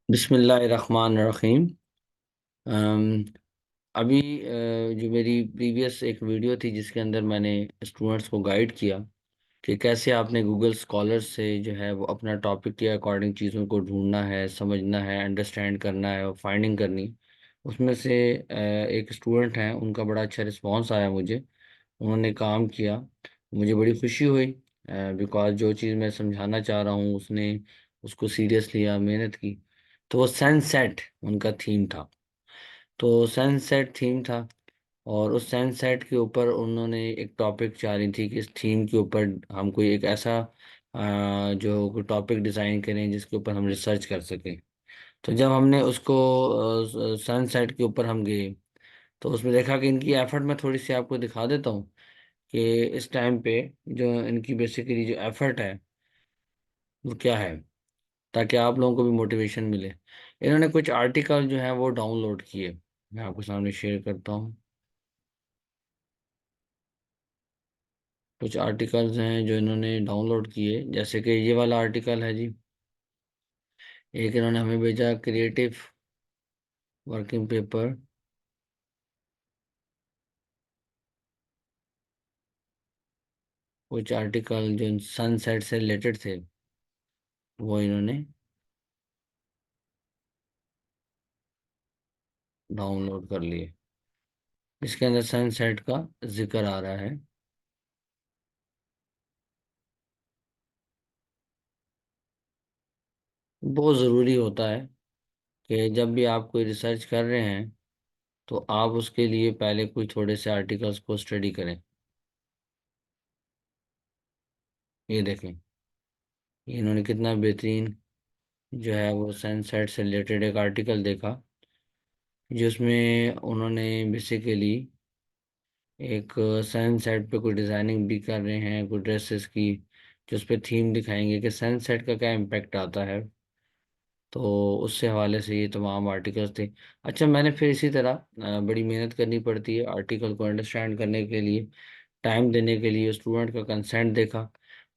बिस्मिल्लाहिर्रहमानिर्रहीम। अम, अभी जो मेरी प्रीवियस एक वीडियो थी जिसके अंदर मैंने स्टूडेंट्स को गाइड किया कि कैसे आपने गूगल स्कॉलर से जो है वो अपना टॉपिक के अकॉर्डिंग चीज़ों को ढूंढना है, समझना है, अंडरस्टैंड करना है और फाइंडिंग करनी। उसमें से एक स्टूडेंट हैं, उनका बड़ा अच्छा रिस्पांस आया मुझे। उन्होंने काम किया, मुझे बड़ी खुशी हुई बिकॉज जो चीज़ मैं समझाना चाह रहा हूँ उसने उसको सीरियस लिया, मेहनत की। तो वो सनसेट उनका थीम था। तो सनसेट थीम था और उस सनसेट के ऊपर उन्होंने एक टॉपिक चाह थी कि इस थीम के ऊपर हम कोई एक ऐसा जो कोई टॉपिक डिज़ाइन करें जिसके ऊपर हम रिसर्च कर सकें। तो जब हमने उसको सनसेट के ऊपर हम गए तो उसमें देखा कि इनकी एफर्ट मैं थोड़ी सी आपको दिखा देता हूँ कि इस टाइम पे जो इनकी बेसिकली जो एफर्ट है वो क्या है, ताकि आप लोगों को भी मोटिवेशन मिले। इन्होंने कुछ आर्टिकल जो है वो डाउनलोड किए, मैं आपके सामने शेयर करता हूँ। कुछ आर्टिकल्स हैं जो इन्होंने डाउनलोड किए, जैसे कि ये वाला आर्टिकल है जी। एक इन्होंने हमें भेजा क्रिएटिव वर्किंग पेपर। कुछ आर्टिकल जो सनसेट से रिलेटेड थे वो इन्होंने डाउनलोड कर लिए। इसके अंदर सनसेट का जिक्र आ रहा है। बहुत ज़रूरी होता है कि जब भी आप कोई रिसर्च कर रहे हैं तो आप उसके लिए पहले कोई थोड़े से आर्टिकल्स को स्टडी करें। ये देखें, ये इन्होंने कितना बेहतरीन जो है वो सनसेट से रिलेटेड एक आर्टिकल देखा, जिसमें उन्होंने बेसिकली एक सनसेट पे कोई डिज़ाइनिंग भी कर रहे हैं, कोई ड्रेसेस की, जो उस पर थीम दिखाएंगे कि सनसेट का क्या इम्पेक्ट आता है। तो उससे हवाले से ये तमाम आर्टिकल्स थे। अच्छा, मैंने फिर इसी तरह बड़ी मेहनत करनी पड़ती है आर्टिकल को अंडरस्टैंड करने के लिए, टाइम देने के लिए स्टूडेंट का कंसेंट देखा,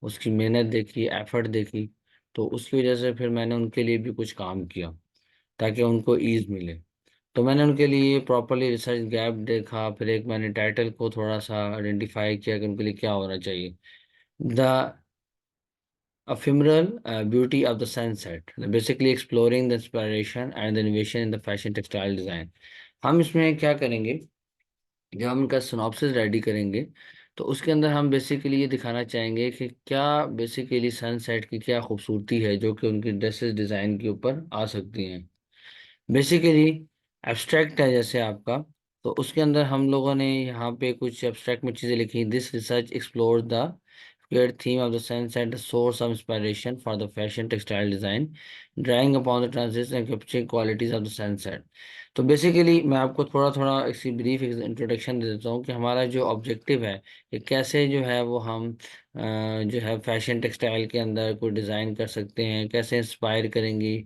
उसकी मेहनत देखी, एफर्ट देखी। तो उसकी वजह से फिर मैंने उनके लिए भी कुछ काम किया ताकि उनको ईज मिले। तो मैंने उनके लिए प्रॉपरली रिसर्च गैप देखा, फिर एक मैंने टाइटल को थोड़ा सा आइडेंटिफाई किया कि उनके लिए क्या होना चाहिए। The ephemeral beauty of the sunset, basically exploring the inspiration and the innovation in the fashion textile design। हम इसमें क्या करेंगे, जब हम इनका सिनॉप्सिस रेडी करेंगे तो उसके अंदर हम बेसिकली ये दिखाना चाहेंगे कि क्या बेसिकली सनसेट की क्या खूबसूरती है जो कि उनकी ड्रेसेस डिज़ाइन के ऊपर आ सकती हैं। बेसिकली एब्स्ट्रैक्ट है जैसे आपका, तो उसके अंदर हम लोगों ने यहाँ पे कुछ एब्स्ट्रैक्ट में चीज़ें लिखी। This research explore the clear theme of the sunset, the source of inspiration for the fashion textile design, drawing upon the transition and capturing qualities of the sunset. तो बेसिकली मैं आपको थोड़ा थोड़ा इसी ब्रीफ इंट्रोडक्शन दे देता हूँ कि हमारा जो ऑब्जेक्टिव है कि कैसे जो है वो हम जो है फैशन टेक्सटाइल के अंदर कोई डिज़ाइन कर सकते हैं, कैसे इंस्पायर करेंगी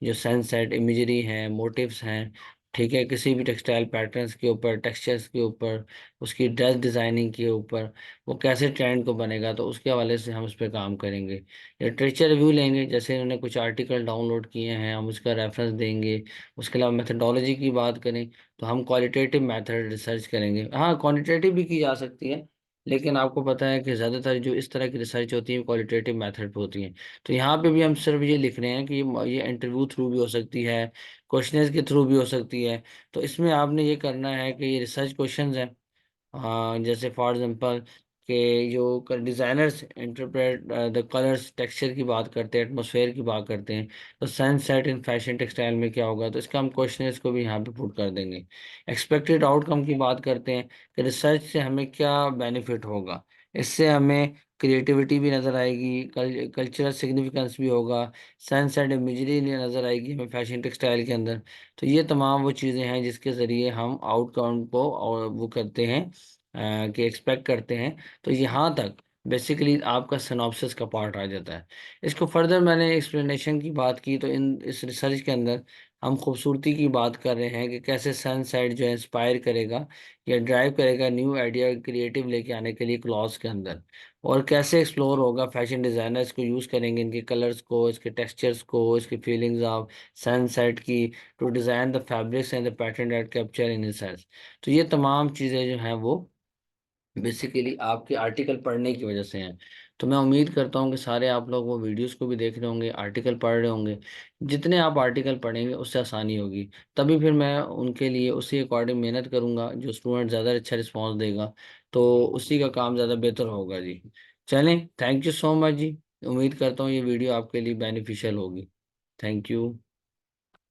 जो सनसेट इमेजरी हैं, मोटिव्स हैं, ठीक है, किसी भी टेक्सटाइल पैटर्न्स के ऊपर, टेक्सचर्स के ऊपर, उसकी ड्रेस डिज़ाइनिंग के ऊपर, वो कैसे ट्रेंड को बनेगा। तो उसके हवाले से हम उस पर काम करेंगे। लिटरेचर रिव्यू लेंगे, जैसे इन्होंने कुछ आर्टिकल डाउनलोड किए हैं हम उसका रेफरेंस देंगे। उसके अलावा मेथडोलॉजी की बात करें तो हम क्वालिटेटिव मेथड रिसर्च करेंगे। हाँ, क्वांटिटेटिव भी की जा सकती है, लेकिन आपको पता है कि ज़्यादातर जो इस तरह की रिसर्च होती है क्वालिटेटिव मेथड पे होती है। तो यहाँ पे भी हम सिर्फ ये लिख रहे हैं कि ये इंटरव्यू थ्रू भी हो सकती है, क्वेश्चंस के थ्रू भी हो सकती है। तो इसमें आपने ये करना है कि ये रिसर्च क्वेश्चंस हैं। हाँ, जैसे फॉर एग्जांपल कि जो designers interpret the colours texture की बात करते हैं, एटमॉस्फेयर की बात करते हैं, तो सनसेट इन फैशन टेक्सटाइल में क्या होगा, तो इसका हम क्वेश्चन इसको भी यहाँ पे पुट कर देंगे। एक्सपेक्टेड आउटकम की बात करते हैं कि रिसर्च से हमें क्या बेनिफिट होगा। इससे हमें क्रिएटिविटी भी नज़र आएगी, कल्चरल सिग्निफिकेंस भी होगा, सनसेट इमेजरी नज़र आएगी हमें फैशन टेक्सटाइल के अंदर। तो ये तमाम वो चीज़ें हैं जिसके ज़रिए हम आउटकम को और वो करते हैं कि एक्सपेक्ट करते हैं। तो यहाँ तक बेसिकली आपका सिनॉप्सिस का पार्ट आ जाता है। इसको फर्दर मैंने एक्सप्लेनेशन की बात की, तो इन इस रिसर्च के अंदर हम खूबसूरती की बात कर रहे हैं कि कैसे सनसेट जो है इंस्पायर करेगा या ड्राइव करेगा न्यू आइडिया क्रिएटिव लेके आने के लिए क्लॉथ्स के अंदर, और कैसे एक्सप्लोर होगा, फैशन डिजाइनर इसको यूज करेंगे, इनके कलर्स को, इसके टेक्सचर्स को, इसकी फीलिंग्स ऑफ सनसेट की, to design the fabrics and the pattern that capture in sense. तो ये तमाम चीजें जो हैं वो बेसिकली आपके आर्टिकल पढ़ने की वजह से हैं। तो मैं उम्मीद करता हूँ कि सारे आप लोग वो वीडियोस को भी देख रहे होंगे, आर्टिकल पढ़ रहे होंगे। जितने आप आर्टिकल पढ़ेंगे उससे आसानी होगी, तभी फिर मैं उनके लिए उसी अकॉर्डिंग मेहनत करूंगा, जो स्टूडेंट ज़्यादा अच्छा रिस्पॉन्स देगा तो उसी का काम ज़्यादा बेहतर होगा जी। चलें, थैंक यू सो मच जी। उम्मीद करता हूँ ये वीडियो आपके लिए बेनिफिशियल होगी। Thank you.